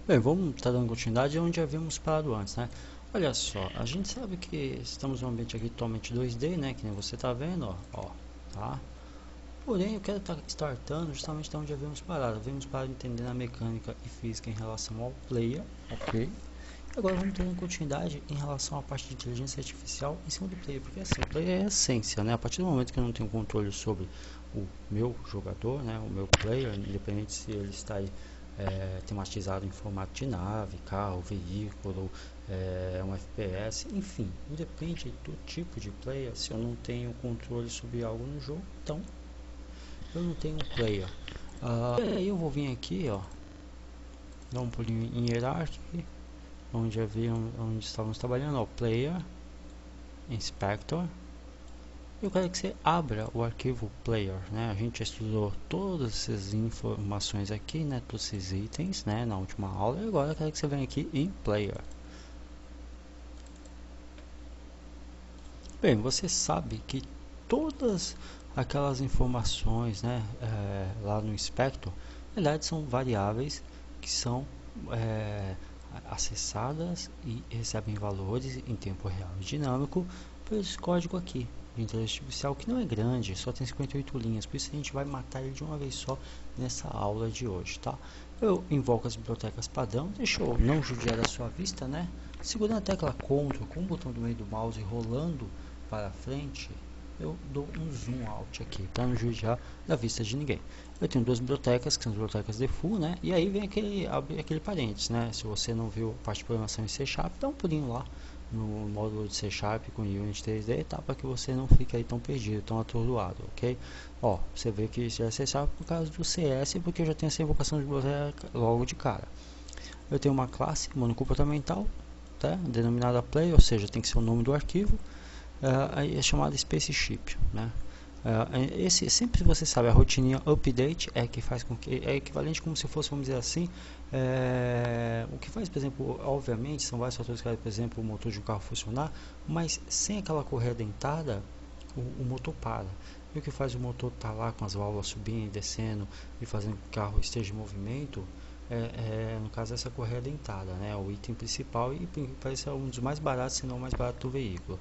Bem, vamos estar dando continuidade onde havíamos parado antes, né? Olha só, a gente sabe que estamos em um ambiente aqui totalmente 2D, né? Que nem você está vendo, ó, tá? Porém, eu quero estar startando justamente de onde havíamos parado. Havíamos parado entendendo a mecânica e física em relação ao player, ok? Agora vamos ter uma continuidade em relação à parte de inteligência artificial em cima do player, porque assim, o player é a essência, né? A partir do momento que eu não tenho controle sobre o meu jogador, né? O meu player, independente se ele está aí tematizado em formato de nave, carro, veículo, um FPS, enfim, independe do tipo de player, se eu não tenho controle sobre algo no jogo, então eu não tenho um player. E aí eu vou vir aqui, ó, dar um pulinho em hierarchy, onde estávamos trabalhando, ó, player, inspector. Eu quero que você abra o arquivo player, né? A gente estudou todas essas informações aqui, né? Todos esses itens, né? Na última aula. E agora eu quero que você venha aqui em player. Bem, você sabe que todas aquelas informações, né? Lá no inspector, na verdade são variáveis que são acessadas e recebem valores em tempo real e dinâmico por esse código aqui de inteligência artificial, que não é grande, só tem 58 linhas, por isso a gente vai matar ele de uma vez só nessa aula de hoje, tá? Eu invoco as bibliotecas padrão, deixa eu não judiar da sua vista, né? Segurando a tecla Ctrl com o botão do meio do mouse rolando para frente, eu dou um zoom out aqui para não judiar da vista de ninguém. Eu tenho duas bibliotecas, que são as bibliotecas default, né? E aí vem aquele parênteses, né? Se você não viu a parte de programação em C Sharp, dá um pulinho lá no módulo de C Sharp com Unity 3D, tá? Para que você não fique aí tão perdido, tão atordoado, ok? Ó, você vê que já é C Sharp por causa do CS, porque eu já tenho essa invocação de biblioteca logo de cara. Eu tenho uma classe monocomportamental, tá? Denominada play, ou seja, tem que ser o nome do arquivo. É chamada spaceship, né? Esse sempre você sabe, a rotininha update é que faz com que é equivalente como se fosse, vamos dizer assim, o que faz, por exemplo, obviamente são vários fatores que, por exemplo, o motor de um carro funcionar, mas sem aquela correia dentada o motor para. E o que faz o motor estar lá com as válvulas subindo e descendo e fazendo com que o carro esteja em movimento no caso, essa correia dentada, né? O item principal e parece ser um dos mais baratos, se não o mais barato do veículo.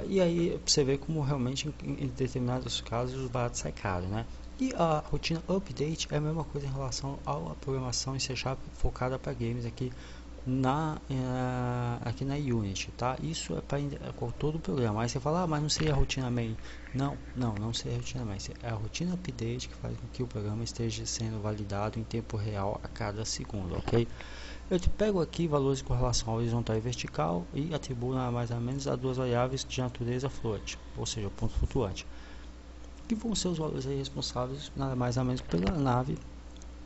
E aí você vê como realmente em determinados casos o barato sai caro, né? E a rotina update é a mesma coisa em relação à programação em C Sharp focada para games aqui na Unity, tá? Isso é para todo o programa. Aí você fala, mas não seria a rotina main? Não seria a rotina main. É a rotina update que faz com que o programa esteja sendo validado em tempo real a cada segundo, ok? Eu te pego aqui valores com relação ao horizontal e vertical e atribuo mais ou menos a duas variáveis de natureza float, ou seja, ponto flutuante, que vão ser os valores aí responsáveis nada mais ou menos pela nave,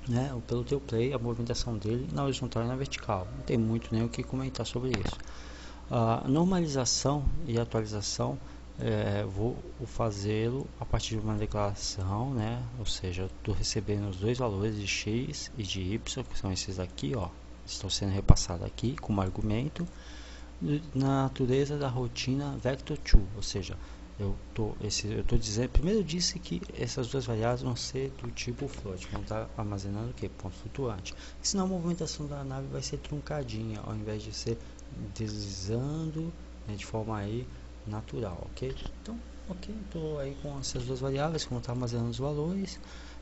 né, ou pelo teu play, a movimentação dele na horizontal e na vertical. Não tem muito nem o que comentar sobre isso. A normalização e atualização vou fazê-lo a partir de uma declaração, né, ou seja, estou recebendo os dois valores de x e de y, que são esses aqui, ó, estão sendo repassados aqui como argumento na natureza da rotina vector2, ou seja, eu tô dizendo, primeiro eu disse que essas duas variáveis vão ser do tipo float, vão estar armazenando o que? Ponto flutuante. Senão a movimentação da nave vai ser truncadinha, ao invés de ser deslizando, né, de forma aí natural, ok? Então, ok, estou aí com essas duas variáveis que vão estar armazenando os valores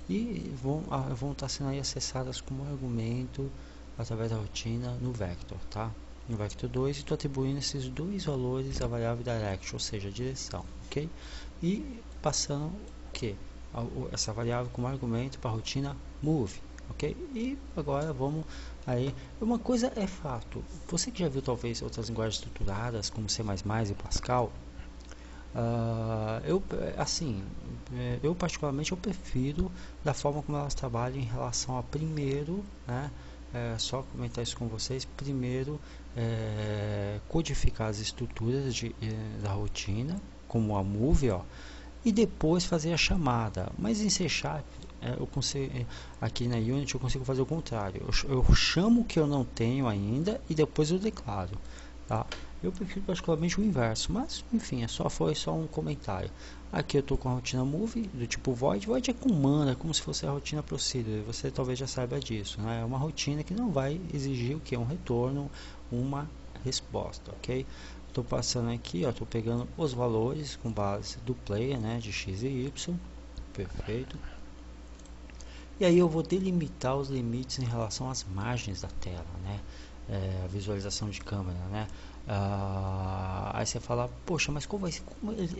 e vão estar sendo aí acessadas como argumento através da rotina no vector, tá? No vector 2 e estou atribuindo esses dois valores à variável direction, ou seja, a direção, ok? E passando o que? Essa variável como argumento para a rotina move, ok? E agora vamos aí, uma coisa é fato, você que já viu talvez outras linguagens estruturadas como C++ e Pascal, eu particularmente eu prefiro da forma como elas trabalham em relação a primeiro, né? Só comentar isso com vocês. Primeiro, codificar as estruturas da rotina, como a move, ó, e depois fazer a chamada. Mas em C Sharp, eu consigo, aqui na Unity eu consigo fazer o contrário. Eu chamo o que eu não tenho ainda e depois eu declaro. Tá? Eu prefiro particularmente o inverso, mas enfim, foi só um comentário. Aqui eu estou com a rotina move do tipo void. Void é comando, é como se fosse a rotina procedure. Você talvez já saiba disso, né? É uma rotina que não vai exigir o que? Um retorno, uma resposta, ok? Estou passando aqui, estou pegando os valores com base do player, né? De x e y, perfeito. E aí eu vou delimitar os limites em relação às margens da tela, né? A visualização de câmera, né? Aí você fala, poxa, mas qual vai ser?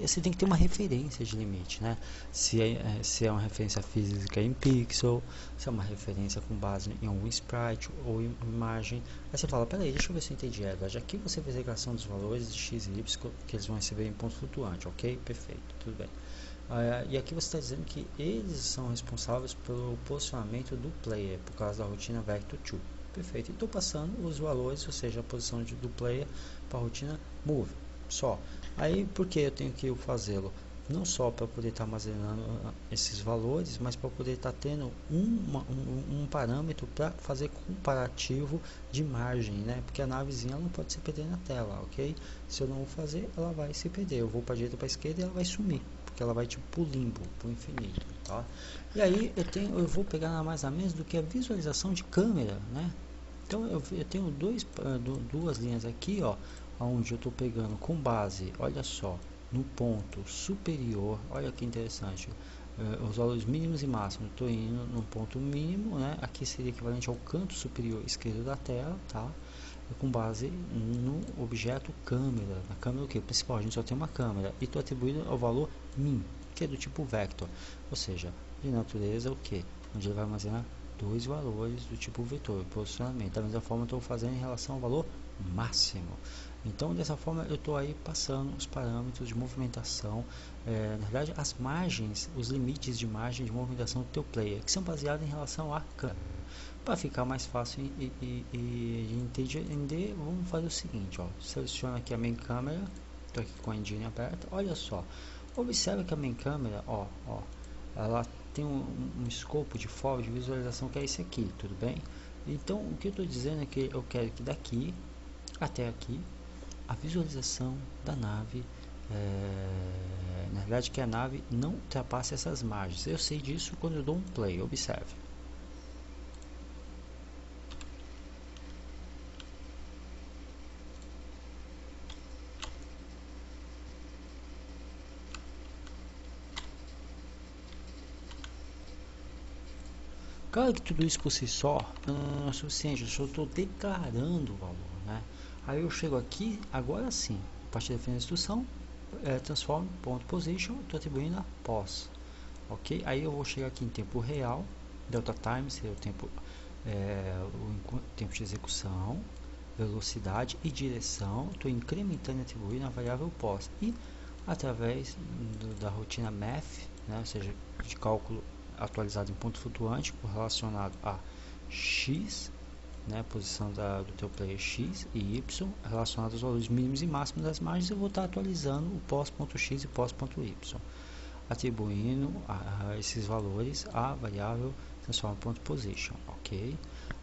Você tem que ter uma referência de limite, né? Se é uma referência física em pixel, se é uma referência com base em um sprite ou imagem. Aí você fala, peraí, deixa eu ver se eu entendi, Edward. Aqui você fez a regressão dos valores de x e y que eles vão receber em ponto flutuante, ok? Perfeito, tudo bem. E aqui você está dizendo que eles são responsáveis pelo posicionamento do player, por causa da rotina vector2. Perfeito. Estou passando os valores, ou seja, a posição do player para a rotina move. Só. Aí, por que eu tenho que fazê-lo? Não só para poder estar armazenando esses valores, mas para poder estar tendo um parâmetro para fazer comparativo de margem, né? Porque a navezinha ela não pode se perder na tela, ok? Se eu não vou fazer, ela vai se perder. Eu vou para a direita, para a esquerda e ela vai sumir, porque ela vai tipo pro limbo, pro infinito, tá? E aí eu vou pegar nada mais ou menos do que a visualização de câmera, né? Então eu tenho duas linhas aqui, ó, onde eu estou pegando com base, olha só, no ponto superior, olha que interessante, os valores mínimos e máximos, estou indo no ponto mínimo, né? Aqui seria equivalente ao canto superior esquerdo da tela, tá? Com base no objeto câmera, na câmera o que? Principal, a gente só tem uma câmera, e estou atribuindo ao valor min, que é do tipo vector, ou seja, de natureza o que? Onde ele vai armazenar dois valores do tipo vetor, posicionamento. Da mesma forma estou fazendo em relação ao valor máximo. Então dessa forma eu estou aí passando os parâmetros de movimentação, na verdade as margens, os limites de margem de movimentação do teu player, que são baseados em relação à câmera. Para ficar mais fácil de entender, vamos fazer o seguinte, ó, seleciono aqui a main câmera, estou aqui com a engine aberta, olha só, observa que a main câmera, ela tem um escopo de foco de visualização que é esse aqui, tudo bem? Então o que eu estou dizendo é que eu quero que daqui até aqui a visualização da nave, na verdade que a nave não ultrapasse essas margens. Eu sei disso quando eu dou um play, observe. Claro que tudo isso por si só não é suficiente, eu só estou declarando o valor, né? Aí eu chego aqui, agora sim, a partir da instrução, transform ponto position, estou atribuindo a pos, ok? Aí eu vou chegar aqui em tempo real, delta time seria o tempo, o tempo de execução, velocidade e direção, estou incrementando e atribuindo a variável pos, e através da rotina math, né, ou seja, de cálculo atualizado em ponto flutuante relacionado a x, né, posição do teu player x e y relacionado aos valores mínimos e máximos das margens, eu vou estar atualizando o pos.x e pos.y, atribuindo a esses valores a variável transform.position, ok?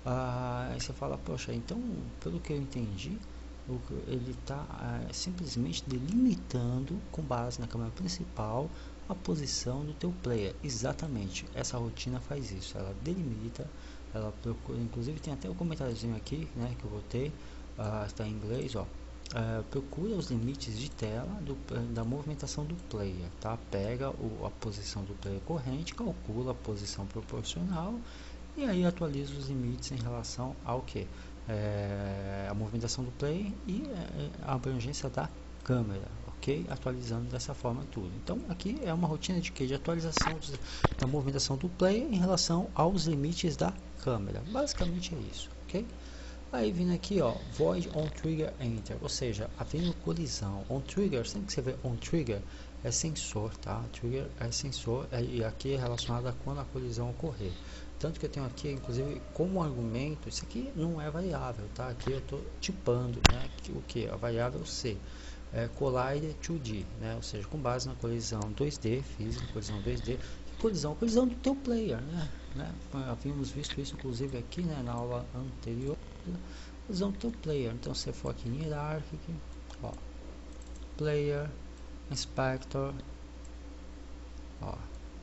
Aí você fala, poxa, então pelo que eu entendi, ele está simplesmente delimitando com base na câmera principal a posição do teu player. Exatamente, essa rotina faz isso, ela delimita, ela procura, inclusive tem até o comentáriozinho aqui, né, que eu botei, está em inglês, ó. Procura os limites de tela da movimentação do player, tá? Pega a posição do player corrente, calcula a posição proporcional e aí atualiza os limites em relação ao que? A movimentação do player e a abrangência da câmera, ok? Atualizando dessa forma tudo. Então aqui é uma rotina de que? De atualização da movimentação do player em relação aos limites da câmera. Basicamente é isso, ok? Aí vindo aqui, ó, void on trigger enter, ou seja, havendo colisão. On trigger, sempre que você vê on trigger, é sensor, tá? Trigger é sensor, e aqui é relacionado a quando a colisão ocorrer. Tanto que eu tenho aqui, inclusive, como argumento, isso aqui não é variável, tá? Aqui eu estou tipando, né? O que? A variável C. Collider 2D, né? Ou seja, com base na colisão 2D, física, colisão 2D, colisão do teu player, né? Havíamos visto isso, inclusive, aqui, né? Na aula anterior, colisão do teu player. Então, se for aqui em hierarchic, ó, player, inspector, ó,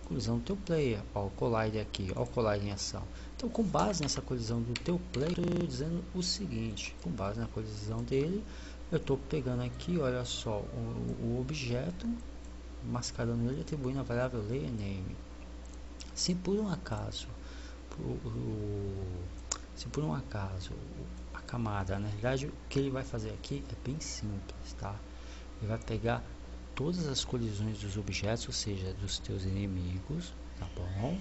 colisão do teu player, ó, o collide aqui, ó, o collide em ação. Então, com base nessa colisão do teu player, eu estou dizendo o seguinte, com base na colisão dele, eu estou pegando aqui, olha só, o objeto, mascarando ele, atribuindo a variável layer name. Se por um acaso, a camada, na verdade, o que ele vai fazer aqui é bem simples, tá? Ele vai pegar todas as colisões dos objetos, ou seja, dos teus inimigos, tá bom?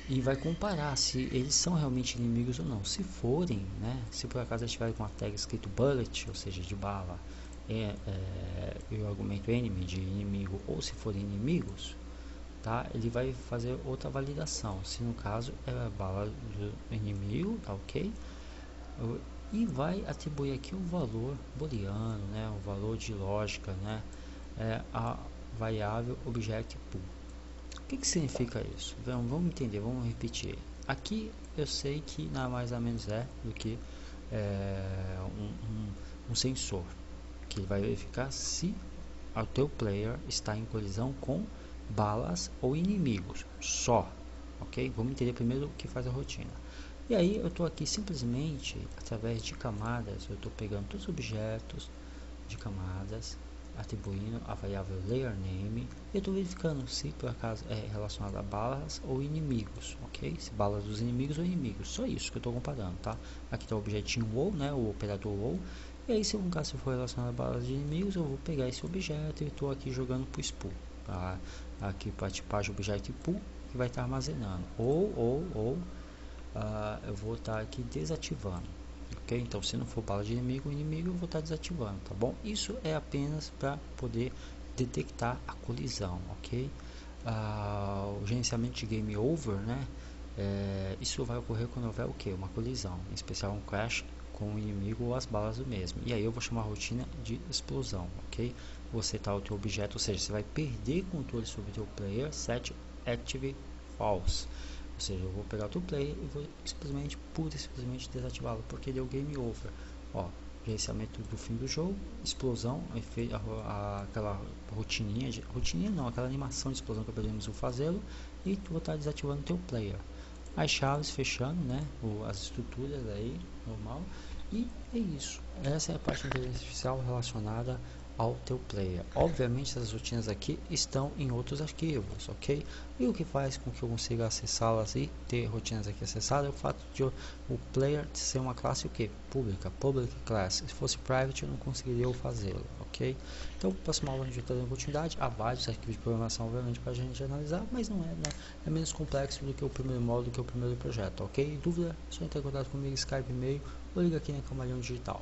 E vai comparar se eles são realmente inimigos ou não. Se forem, né? Se por acaso estiver com a tag escrito bullet, ou seja, de bala, e o argumento enemy de inimigo, ou se forem inimigos, tá? Ele vai fazer outra validação. Se no caso é a bala do inimigo, tá ok? E vai atribuir aqui um valor booleano, né? Um valor de lógica, né? A variável object pool. O que significa isso? Vamos entender, vamos repetir. Aqui eu sei que nada mais ou menos é do que um sensor que vai verificar se o teu player está em colisão com balas ou inimigos só, ok? Vamos entender primeiro o que faz a rotina. E aí eu estou aqui simplesmente através de camadas, eu estou pegando todos os objetos de camadas, atribuindo a variável layer name, e eu estou verificando se por acaso é relacionado a balas ou inimigos, ok? Se balas dos inimigos ou inimigos, só isso que eu estou comparando, tá? Aqui está o objetinho ou, né, o operador ou, e aí se no caso se for relacionado a balas de inimigos, eu vou pegar esse objeto e estou aqui jogando para o spool, tá? Aqui para a tipagem objeto pool, que vai estar armazenando, eu vou estar aqui desativando. Ok, então se não for bala de inimigo, eu vou estar desativando, tá bom? Isso é apenas para poder detectar a colisão, ok? O gerenciamento de game over, né? Isso vai ocorrer quando houver o que? Uma colisão, em especial um crash com o inimigo ou as balas do mesmo. E aí eu vou chamar a rotina de explosão, ok? Você tá o teu objeto, ou seja, você vai perder controle sobre o teu player, set active false. Ou seja, eu vou pegar o teu player e vou simplesmente desativá-lo, porque deu game over. Ó, gerenciamento do fim do jogo, explosão, aquela rotininha não, aquela animação de explosão que podemos fazê-lo, e vou estar desativando o teu player. As chaves fechando, né, as estruturas aí, normal, e é isso. Essa é a parte da inteligência artificial relacionada ao teu player. Obviamente essas rotinas aqui estão em outros arquivos, ok? E o que faz com que eu consiga acessá-las e ter rotinas aqui acessadas é o fato de o player ser uma classe o que? Pública, public class. Se fosse private eu não conseguiria fazê-lo, ok? Então, próxima aula a gente vai ter continuidade. Há vários arquivos de programação, obviamente, para a gente analisar, mas não é, né? É menos complexo do que o primeiro módulo, do que o primeiro projeto, ok? Dúvida? É só entrar em contato comigo, Skype, e-mail, ou liga aqui na Camaleão Digital.